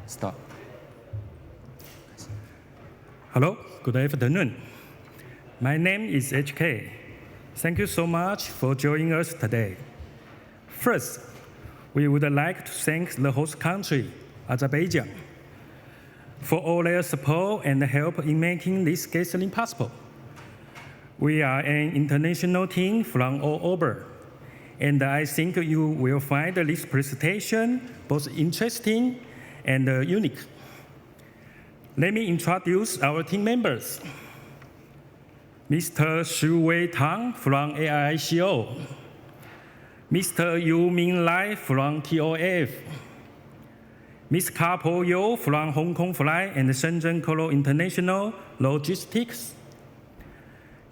Start. Hello, good afternoon. My name is HK. Thank you so much for joining us today. First, we would like to thank the host country, Azerbaijan, for all their support and help in making this gathering possible. We are an international team from all over, and I think you will find this presentation both interesting and unique. Let me introduce our team members. Mr. Shu-Wei Tang from AIICO, Mr. Yu Ming Lai from TOF, Ms. Kapo Yo from Hong Kong Fly and Shenzhen Colo International Logistics,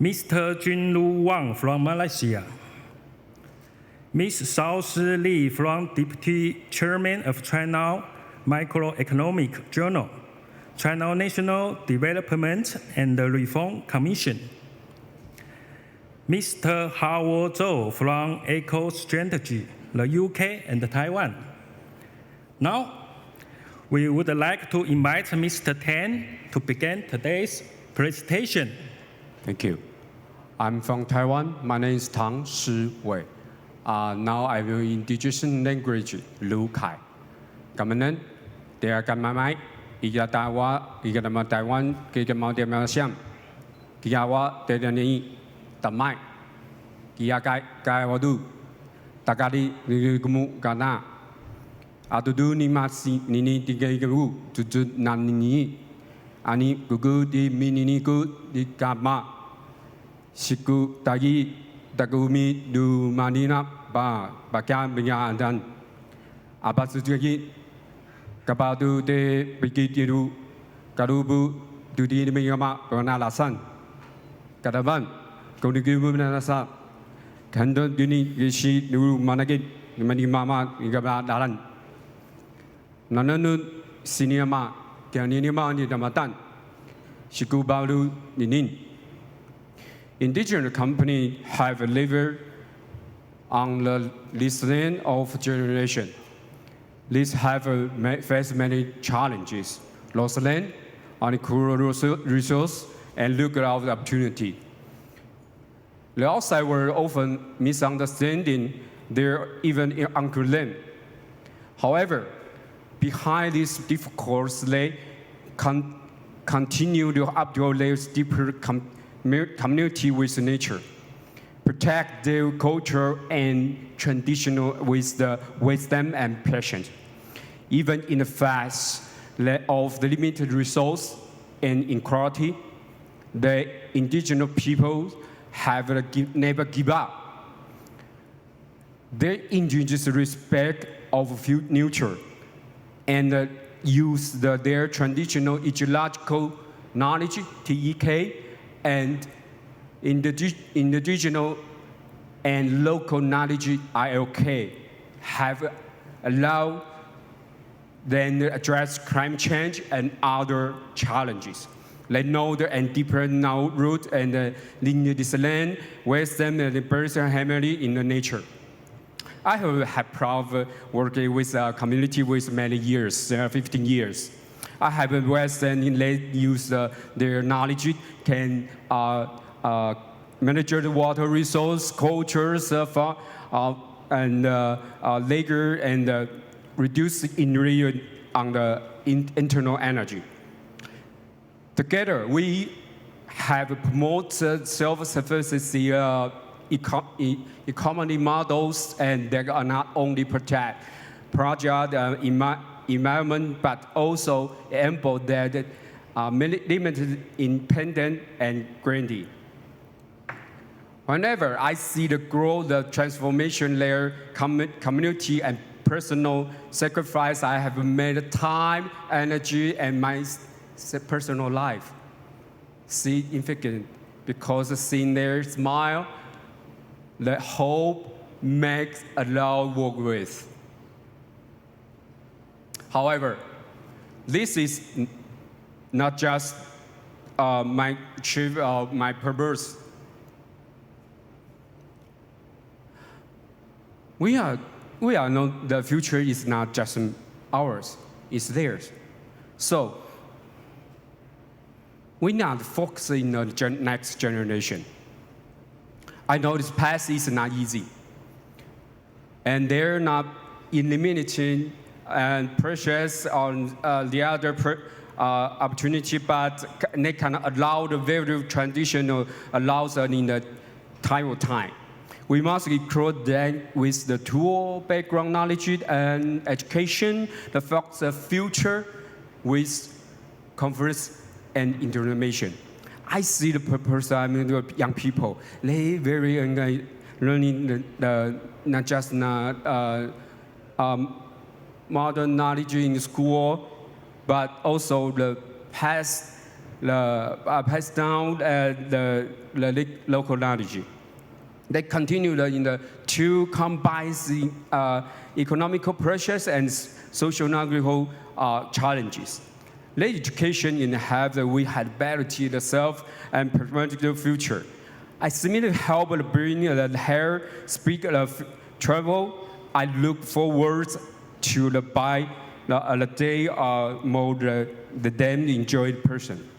Mr. Junlu Wang from Malaysia, Ms. Shao Shi Li from Deputy Chairman of China Microeconomic Journal, China National Development and Reform Commission, Mr. Hao Zhou from AIICO Strategy, the UK and Taiwan. Now, we would like to invite Mr. Tang to begin today's presentation. Thank you. I'm from Taiwan. My name is Tang Shi-Wei. Now I will introduce language Lu Kai. Kamanan, there Kamamai, Igatawa, Igatama Taiwan, Gigamaudia Malasiam, Giawa, Dedani, Tamai, Giakai, Gaiwadu, Takadi, Nigumu, Gana, Adudu Nimasi, Nini, Digagu, Tutu Nanini, Ani, Gugu, Di Minini, Good, Di Gama, Shiku, Tagi, Dagumi, Du Manina, Ba, Baka, Binya, and Dan, Abasuji, Kabadu de Bigitiru, Karubu, Dudi Miyama, Ronala San, Kadaban, Kodigu Nasa, Kando Duni, Yishi, Nuru Managit, Mani Mama, Igaba Dalan, Nananu, Sinima, Kianinima, Nidamatan, Shikubalu, Ninin. Indigenous companies have lived on this land of generation. These have faced many challenges: lost land, unequal resource, and look out the opportunity. The outside world often misunderstanding their even uncle land. However, behind this difficulties, they continue to upbuild their deeper community with nature, protect their culture and traditional with the wisdom and passion. Even in the face of the limited resource and inequality, the indigenous people have never give up. They indigenous respect of nature and use their traditional ecological knowledge, TEK, and indigenous and local knowledge, ILK, have allowed them to address climate change and other challenges. They know the and deeper now root and linear this land, wisdom and the person harmony in the nature. I have had proud working with a community with many years, 15 years. I have Western use their knowledge can manage the water resource, cultures, and labor, and reduce in on the internal energy. Together, we have promoted self-sufficiency economy models, and they are not only protect project environment, but also enable that limited, independent, and grandy. Whenever I see the growth, the transformation layer, community, and personal sacrifice, I have made time, energy, and my personal life significant, because seeing their smile, the hope makes a lot work with. However, this is not just my purpose. We are know the future is not just ours, it's theirs. So we not focusing on the next generation. I know this path is not easy. And they're not eliminating and pressures on the other opportunity, but they can allow the very traditional allows us in the time of time. We must recruit them with the tool, background knowledge, and education that focus the future with conference and information. I see the purpose. I mean, the young people, they very learning not just modern knowledge in school, but also the pass down the local knowledge. They continue to combine the economical pressures and social challenges. The education in have that we had better the self and promote the future. I submitted help bring the hair, speak of travel. I look forward to the day more the them enjoyed person.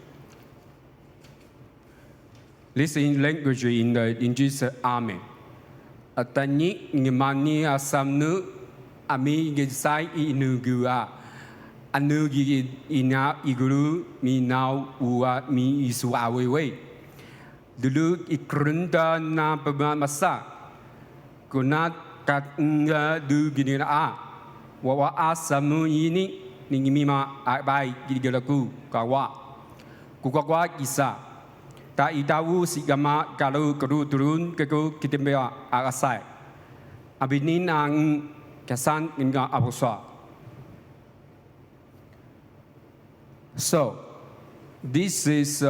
Listen language in Jesus Amen. Atani ngimani asamnu ami gisai inugua anugi ina iguru mi now ua mi isu awewe. Dulu ikrunda na pemasa kunat katnga du ginira wawa asamu ini ningimima abai gigalaku kawa kukawa isa. Ta idawu sigama galu guru turun keku kitembea agasai. Abinin ang kasan inga abuswa. So, this is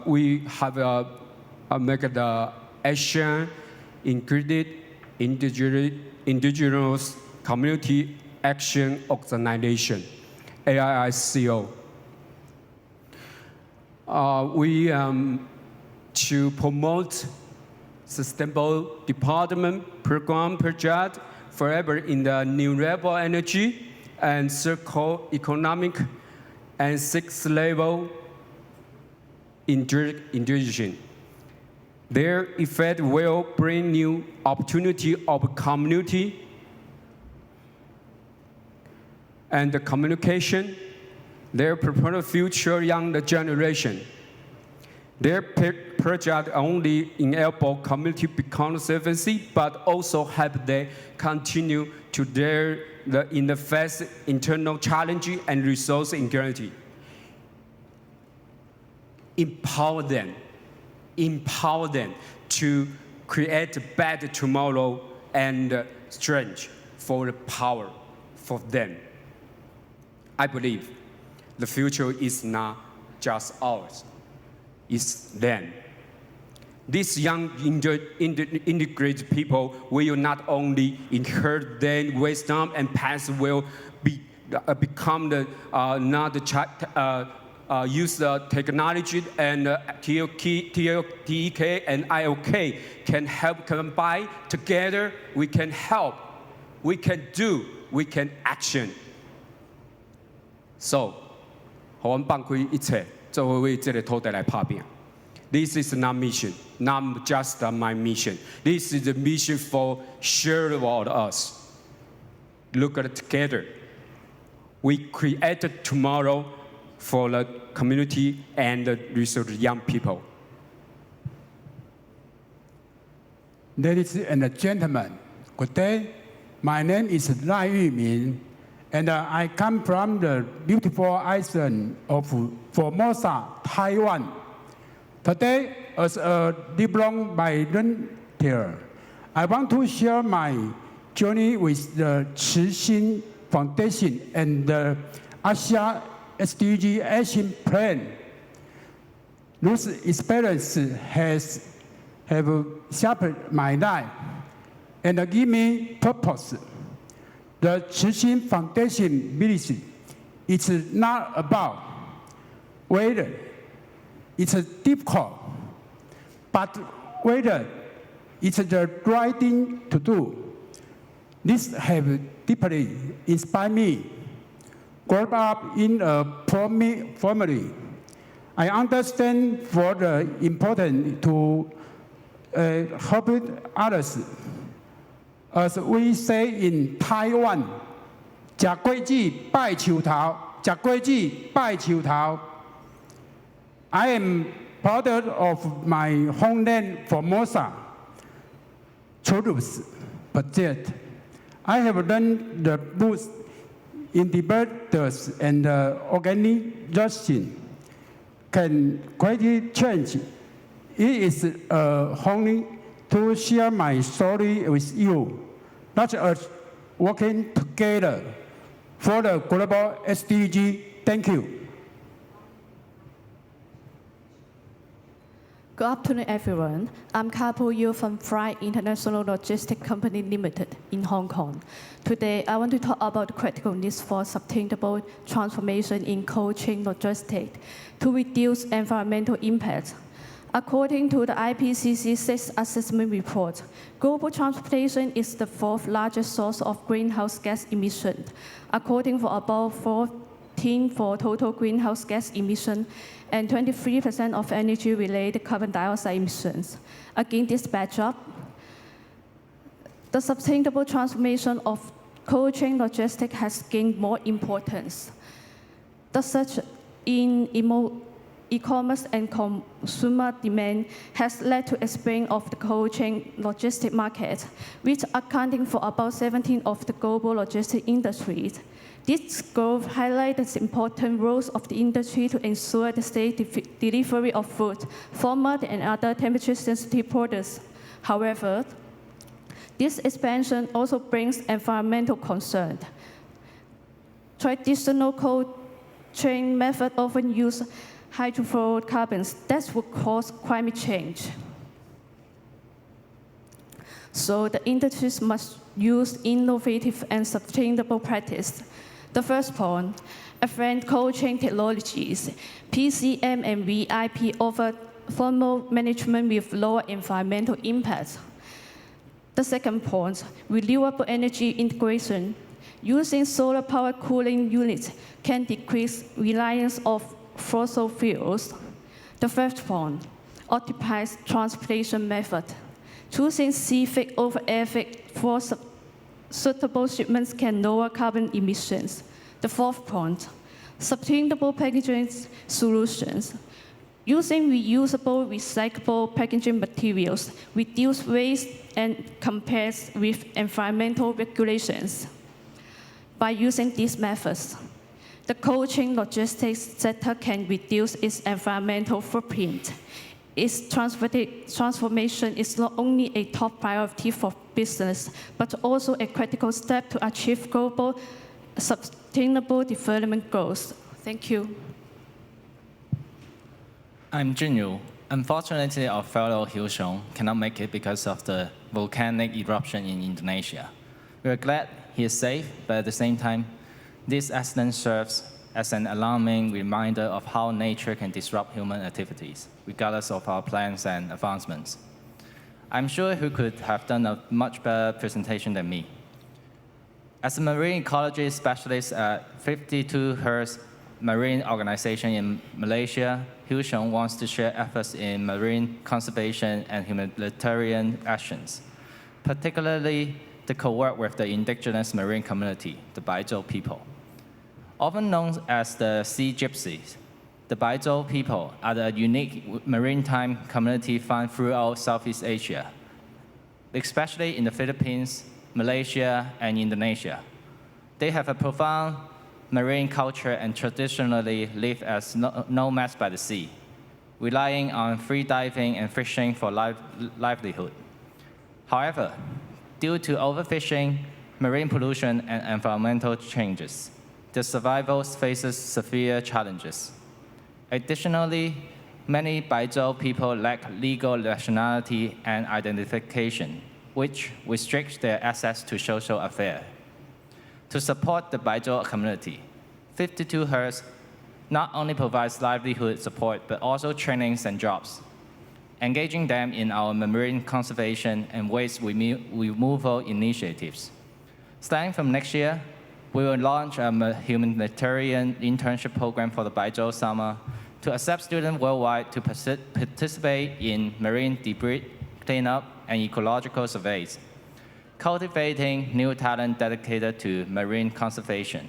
we have make the action included indigenous community action organization, AIICO. We to promote sustainable development program project forever in the new renewable energy and circular economic and sixth level integration. Their effect will bring new opportunity of community and the communication. Their propose future young generation. Their project only enable community become self-sufficiency, but also help them continue to in the face internal challenge and resource integrity. Empower them to create a better tomorrow and strength for the power for them. I believe the future is not just ours. Is them. These young integrated people will not only inherit their wisdom and past will become the use the technology and TEK and IOK can help combine together. We can help, we can do, we can action. So, 我们放开一切。做为这个土地来打拼。This is not mission, not just my mission. This is the mission for shared world us. Look at it together. We created tomorrow for the community and the young people. Ladies and gentlemen, good day. My name is Abibimman. And I come from the beautiful island of Formosa, Taiwan. Today, as a diploma volunteer, I want to share my journey with the Cixin Foundation and the Asia SDG Action Plan. Those experiences have shaped my life and give me purpose. The Cixin Foundation mission is not about whether it's difficult, but whether it's the right thing to do. This has deeply inspired me. grew up in a poor family. I understand for the important to help others. As we say in Taiwan, 吃果子拜树头，吃果子拜树头。I am proud of my homeland Formosa, Chorus, but yet I have learned the boost indicators and organization can create change. It is only to share my story with you, not us working together for the global SDG. Thank you. Good afternoon, everyone. I'm Kapo Yu from Fry International Logistics Company Limited in Hong Kong. Today, I want to talk about the critical needs for sustainable transformation in cold chain logistics to reduce environmental impacts. According to the IPCC 6th assessment report, global transportation is the fourth largest source of greenhouse gas emissions, accounting for about 14% for total greenhouse gas emissions and 23% of energy-related carbon dioxide emissions. Against this backdrop, the sustainable transformation of cold chain logistics has gained more importance. The surge in e-commerce and consumer demand has led to expanding of the cold chain logistics market, which accounting for about 17% of the global logistics industry. This growth highlights the important roles of the industry to ensure the safe delivery of food, format, and other temperature-sensitive products. However, this expansion also brings environmental concerns. Traditional cold chain methods often use hydrofluorocarbons that would cause climate change. So the industries must use innovative and sustainable practice. The first point, advanced cold chain technologies. PCM and VIP offer thermal management with lower environmental impacts. The second point, renewable energy integration. Using solar power cooling units can decrease reliance of fossil fuels. The third point, optimized transportation method. Choosing sea freight over air freight for suitable shipments can lower carbon emissions. The fourth point, sustainable packaging solutions. Using reusable, recyclable packaging materials, reduce waste and complies with environmental regulations. By using these methods, the cold chain logistics sector can reduce its environmental footprint. Its transformation is not only a top priority for business, but also a critical step to achieve global sustainable development goals. Thank you. I'm Junyu. Unfortunately, our fellow Hyosung cannot make it because of the volcanic eruption in Indonesia. We are glad he is safe, but at the same time, this accident serves as an alarming reminder of how nature can disrupt human activities, regardless of our plans and advancements. I'm sure he could have done a much better presentation than me. As a marine ecology specialist at 52Hertz Marine Organization in Malaysia, Hyosung wants to share efforts in marine conservation and humanitarian actions, particularly the co-work with the indigenous marine community, the Baizhou people. Often known as the Sea Gypsies, the Baizhou people are the unique maritime community found throughout Southeast Asia, especially in the Philippines, Malaysia, and Indonesia. They have a profound marine culture and traditionally live as nomads by the sea, relying on free diving and fishing for livelihood. However, due to overfishing, marine pollution, and environmental changes, the survival faces severe challenges. Additionally, many Baizhou people lack legal nationality and identification, which restricts their access to social affairs. To support the Baizhou community, 52Hertz not only provides livelihood support, but also trainings and jobs, engaging them in our marine conservation and waste removal initiatives. Starting from next year, We will launch a humanitarian internship program for the Baizhou summer to accept students worldwide to participate in marine debris cleanup and ecological surveys, cultivating new talent dedicated to marine conservation.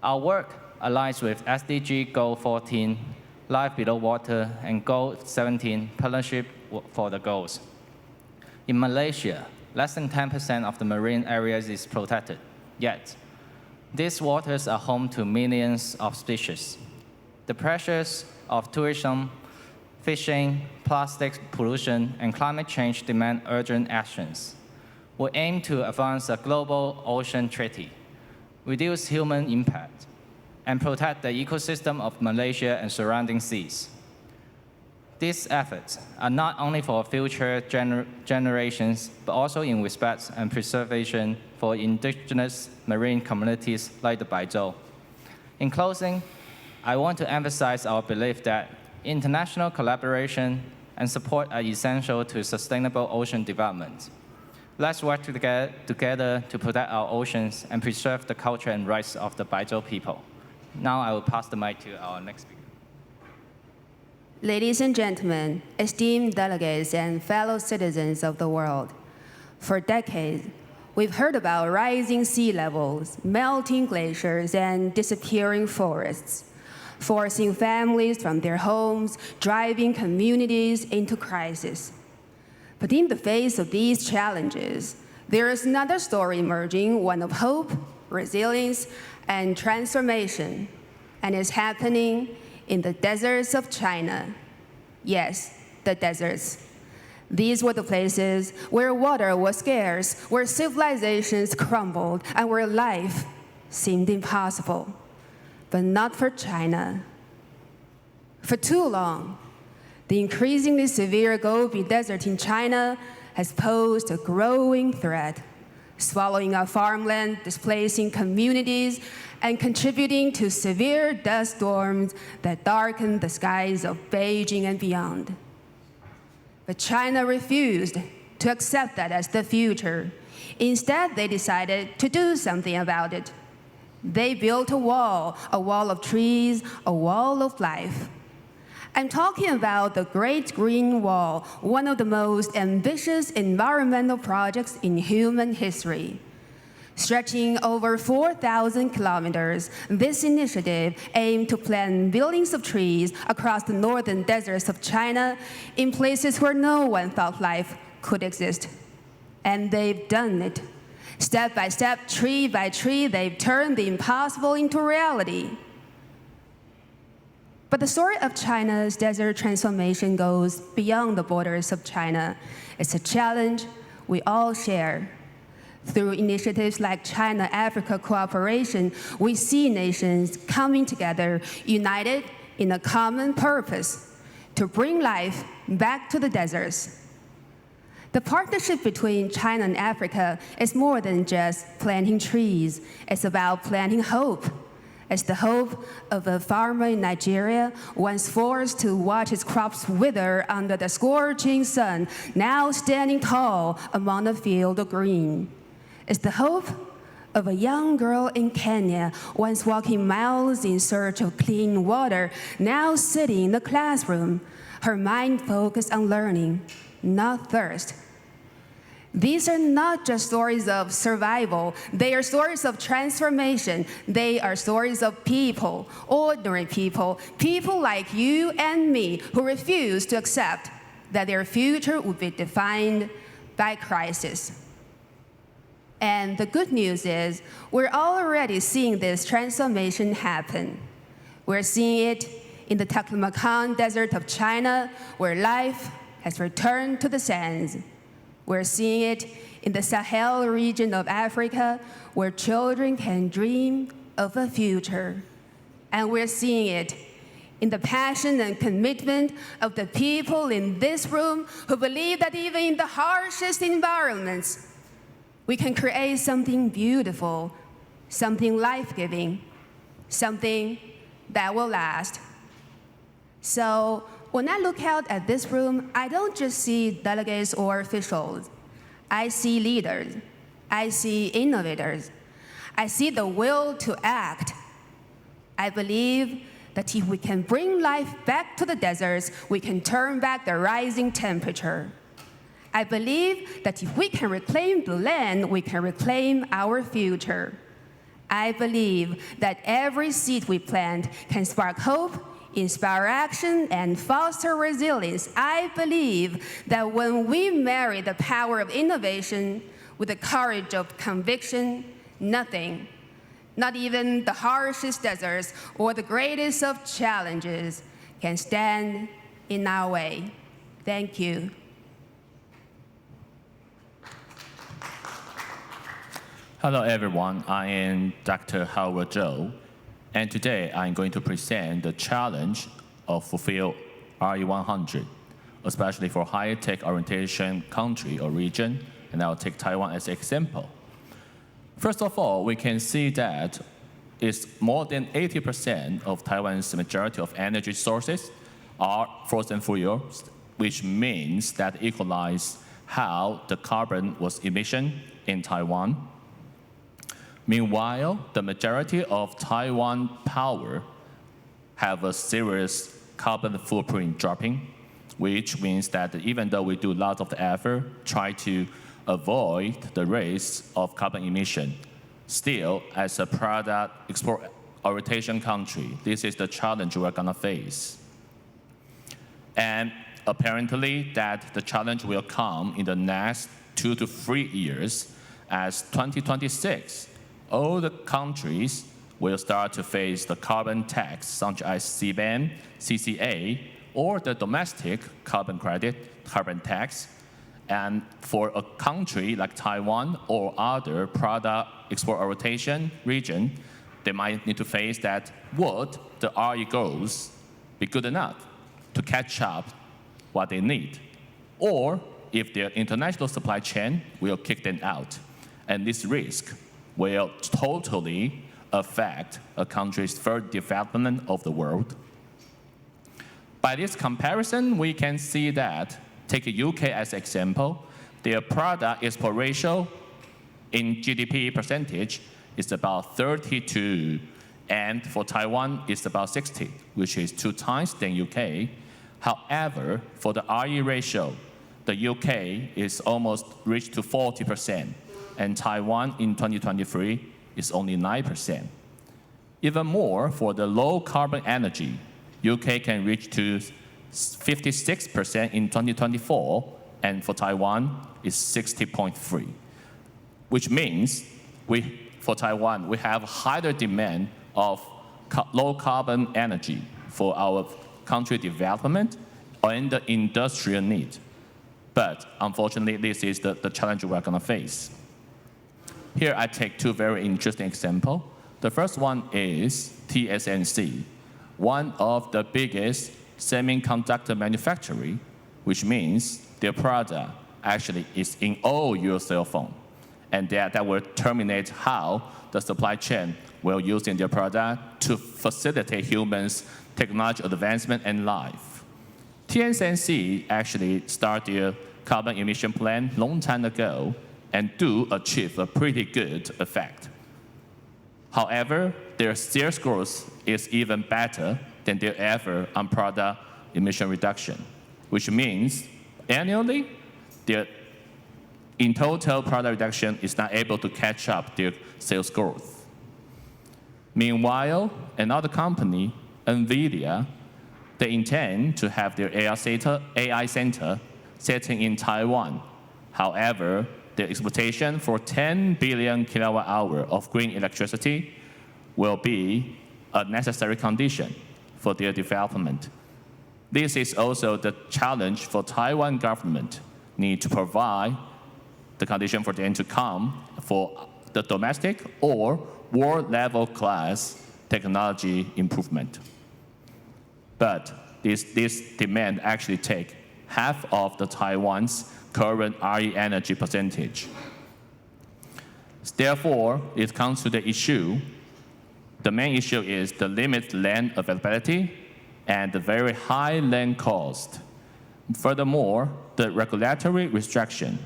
Our work aligns with SDG Goal 14, Life Below Water, and Goal 17, Partnership for the Goals. In Malaysia, less than 10% of the marine areas is protected, yet these waters are home to millions of species. The pressures of tourism, fishing, plastic pollution, and climate change demand urgent actions. We aim to advance a global ocean treaty, reduce human impact, and protect the ecosystem of Malaysia and surrounding seas. These efforts are not only for future generations, but also in respect and preservation for indigenous marine communities like the Baizhou. In closing, I want to emphasize our belief that international collaboration and support are essential to sustainable ocean development. Let's work together to protect our oceans and preserve the culture and rights of the Baizhou people. Now I will pass the mic to our next speaker. Ladies and gentlemen, esteemed delegates and fellow citizens of the world, for decades, we've heard about rising sea levels, melting glaciers, and disappearing forests, forcing families from their homes, driving communities into crisis. But in the face of these challenges, there is another story emerging, one of hope, resilience, and transformation, and it's happening in the deserts of China. Yes, the deserts. These were the places where water was scarce, where civilizations crumbled, and where life seemed impossible. But not for China. For too long, the increasingly severe Gobi Desert in China has posed a growing threat, swallowing up farmland, displacing communities, and contributing to severe dust storms that darken the skies of Beijing and beyond. But China refused to accept that as the future. Instead, they decided to do something about it. They built a wall of trees, a wall of life. I'm talking about the Great Green Wall, one of the most ambitious environmental projects in human history. Stretching over 4,000 kilometers, this initiative aimed to plant billions of trees across the northern deserts of China in places where no one thought life could exist. And they've done it. Step by step, tree by tree, they've turned the impossible into reality. But the story of China's desert transformation goes beyond the borders of China. It's a challenge we all share. Through initiatives like China-Africa cooperation, we see nations coming together, united in a common purpose, to bring life back to the deserts. The partnership between China and Africa is more than just planting trees. It's about planting hope. It's the hope of a farmer in Nigeria, once forced to watch his crops wither under the scorching sun, now standing tall among a field of green. It's the hope of a young girl in Kenya, once walking miles in search of clean water, now sitting in the classroom, her mind focused on learning, not thirst. These are not just stories of survival. They are stories of transformation. They are stories of people, ordinary people, people like you and me who refuse to accept that their future would be defined by crisis. And the good news is we're already seeing this transformation happen. We're seeing it in the Taklamakan Desert of China, where life has returned to the sands. We're seeing it in the Sahel region of Africa, where children can dream of a future. And we're seeing it in the passion and commitment of the people in this room who believe that even in the harshest environments, we can create something beautiful, something life-giving, something that will last. So when I look out at this room, I don't just see delegates or officials. I see leaders. I see innovators. I see the will to act. I believe that if we can bring life back to the deserts, we can turn back the rising temperature. I believe that if we can reclaim the land, we can reclaim our future. I believe that every seed we plant can spark hope, inspire action, and foster resilience. I believe that when we marry the power of innovation with the courage of conviction, nothing, not even the harshest deserts or the greatest of challenges, can stand in our way. Thank you. Hello everyone, I am Dr. Howard Zhou, and today I'm going to present the challenge of fulfill RE100, especially for high-tech orientation country or region, and I'll take Taiwan as an example. First of all, we can see that it's more than 80% of Taiwan's majority of energy sources are fossil fuels, which means that equalize how the carbon was emission in Taiwan. Meanwhile, the majority of Taiwan power have a serious carbon footprint dropping, which means that even though we do lots of the effort, try to avoid the risk of carbon emission, still, as a product export orientation country, this is the challenge we're gonna face. And apparently that the challenge will come in the next 2 to 3 years, as 2026, all the countries will start to face the carbon tax, such as CBAM, CCA, or the domestic carbon credit, carbon tax. And for a country like Taiwan or other product export orientation region, they might need to face that would the RE goals be good enough to catch up what they need? Or if their international supply chain will kick them out. And this risk will totally affect a country's further development of the world. By this comparison, we can see that, take the UK as an example, their product export ratio in GDP percentage is about 32, and for Taiwan, it's about 60, which is 2 times than UK. However, for the RE ratio, the UK is almost reached to 40%, and Taiwan in 2023 is only 9%. Even more, for the low carbon energy, UK can reach to 56% in 2024, and for Taiwan, it's 60.3, which means for Taiwan, we have higher demand of low carbon energy for our country development and the industrial need. But unfortunately, this is the challenge we're gonna face. Here I take 2 very interesting examples. The first one is TSMC, one of the biggest semiconductor manufacturer, which means their product actually is in all your cell phone. And that will terminate how the supply chain will use in their product to facilitate humans' technology advancement and life. TSMC actually started their carbon emission plan long time ago and do achieve a pretty good effect. However, their sales growth is even better than their effort on product emission reduction, which means annually, their in total product reduction is not able to catch up their sales growth. Meanwhile, another company, NVIDIA, they intend to have their AI center setting in Taiwan. However, their expectation for 10 billion kilowatt hour of green electricity will be a necessary condition for their development. This is also the challenge for Taiwan government need to provide the condition for them to come for the domestic or world level class technology improvement. But this demand actually take half of the Taiwan's current RE energy percentage. Therefore, it comes to the issue. The main issue is the limited land availability and the very high land cost. Furthermore, the regulatory restriction.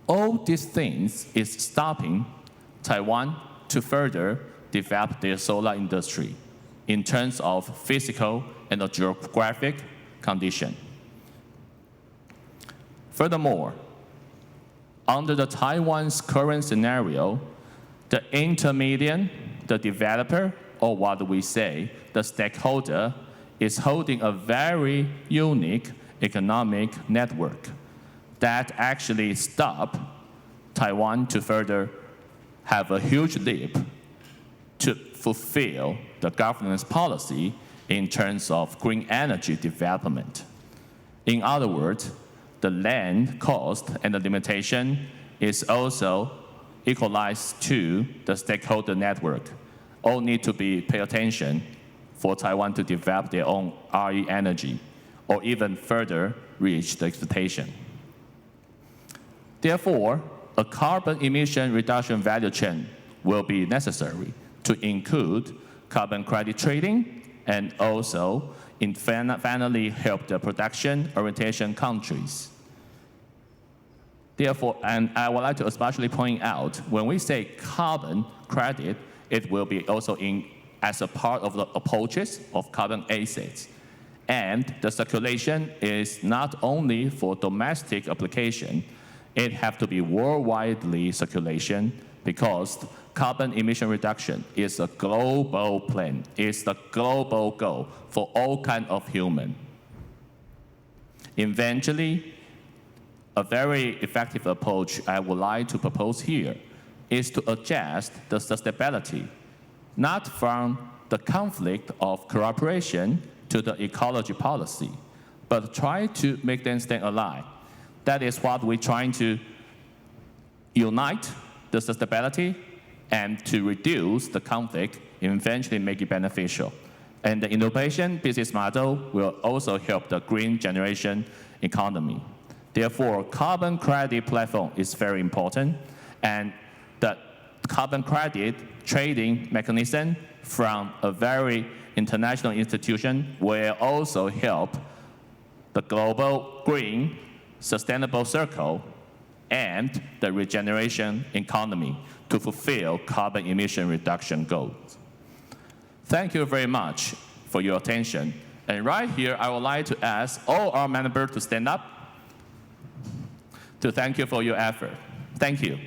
All these things is stopping Taiwan to further develop their solar industry in terms of physical and geographic condition. Furthermore, under the Taiwan's current scenario, the intermediate, the developer, or what we say, the stakeholder, is holding a very unique economic network that actually stop Taiwan to further have a huge leap to fulfill the government's policy in terms of green energy development. In other words, the land cost and the limitation is also equalized to the stakeholder network. All need to be pay attention for Taiwan to develop their own RE energy or even further reach the expectation. Therefore, a carbon emission reduction value chain will be necessary to include carbon credit trading and also finally help the production orientation countries. Therefore, and I would like to especially point out, when we say carbon credit, it will be also as a part of the approaches of carbon assets. And the circulation is not only for domestic application, it have to be worldwide circulation because carbon emission reduction is a global plan. It's the global goal for all kinds of human. Eventually, a very effective approach I would like to propose here is to adjust the sustainability, not from the conflict of cooperation to the ecology policy, but try to make them stand aligned. That is what we're trying to unite the sustainability and to reduce the conflict, eventually make it beneficial. And the innovation business model will also help the green generation economy. Therefore, carbon credit platform is very important, and the carbon credit trading mechanism from a very international institution will also help the global green sustainable circle and the regeneration economy to fulfill carbon emission reduction goals. Thank you very much for your attention. And right here, I would like to ask all our members to stand up to thank you for your effort. Thank you.